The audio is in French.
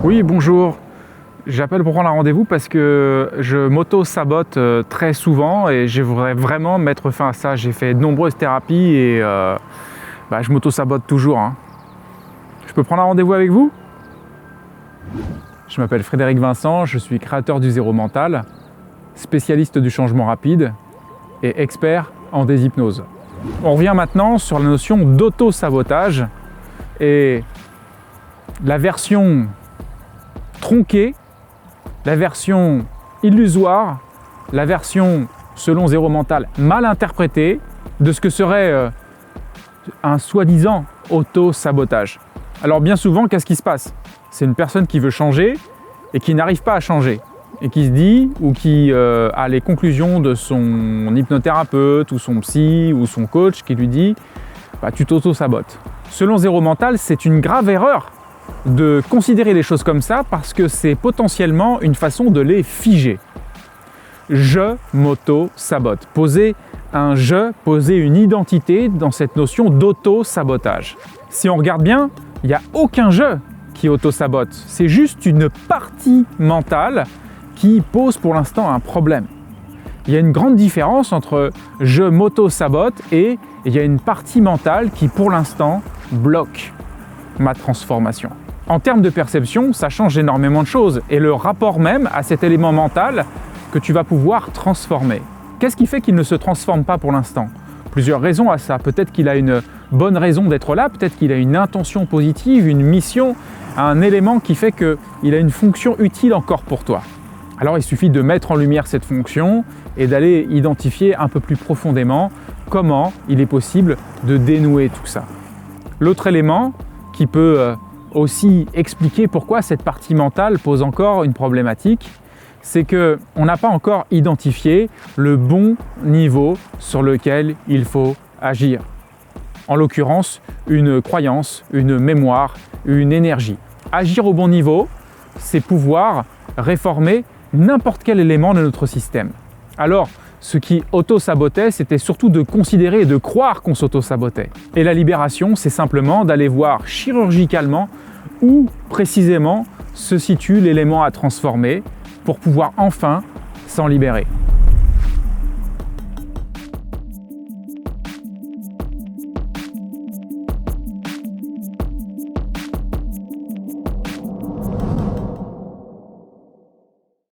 Oui, bonjour. J'appelle pour prendre un rendez-vous parce que je m'auto-sabote très souvent et je voudrais vraiment mettre fin à ça. J'ai fait de nombreuses thérapies et je m'auto-sabote toujours, hein. Je peux prendre un rendez-vous avec vous? Je m'appelle Frédéric Vincent, je suis créateur du Zéro Mental, spécialiste du changement rapide et expert en déshypnose. On revient maintenant sur la notion d'auto-sabotage et la version tronquée, la version illusoire, la version, selon Zéro Mental, mal interprétée de ce que serait un soi-disant auto-sabotage. Alors bien souvent, qu'est-ce qui se passe? C'est une personne qui veut changer et qui n'arrive pas à changer et qui se dit ou qui a les conclusions de son hypnothérapeute ou son psy ou son coach qui lui dit tu t'auto-sabotes. Selon Zéro Mental, c'est une grave erreur de considérer les choses comme ça parce que c'est potentiellement une façon de les figer. Je m'auto-sabote. Poser un je, poser une identité dans cette notion d'auto-sabotage. Si on regarde bien, il n'y a aucun je qui auto-sabote. C'est juste une partie mentale qui pose pour l'instant un problème. Il y a une grande différence entre je m'auto-sabote et il y a une partie mentale qui pour l'instant bloque ma transformation. En termes de perception, ça change énormément de choses et le rapport même à cet élément mental que tu vas pouvoir transformer. Qu'est-ce qui fait qu'il ne se transforme pas pour l'instant? Plusieurs raisons à ça. Peut-être qu'il a une bonne raison d'être là, peut-être qu'il a une intention positive, une mission, un élément qui fait qu'il a une fonction utile encore pour toi. Alors il suffit de mettre en lumière cette fonction et d'aller identifier un peu plus profondément comment il est possible de dénouer tout ça. L'autre élément qui peut aussi expliquer pourquoi cette partie mentale pose encore une problématique, c'est qu'on n'a pas encore identifié le bon niveau sur lequel il faut agir. En l'occurrence, une croyance, une mémoire, une énergie. Agir au bon niveau, c'est pouvoir réformer n'importe quel élément de notre système. Alors, ce qui auto-sabotait, c'était surtout de considérer et de croire qu'on s'auto-sabotait. Et la libération, c'est simplement d'aller voir chirurgicalement où précisément se situe l'élément à transformer pour pouvoir enfin s'en libérer.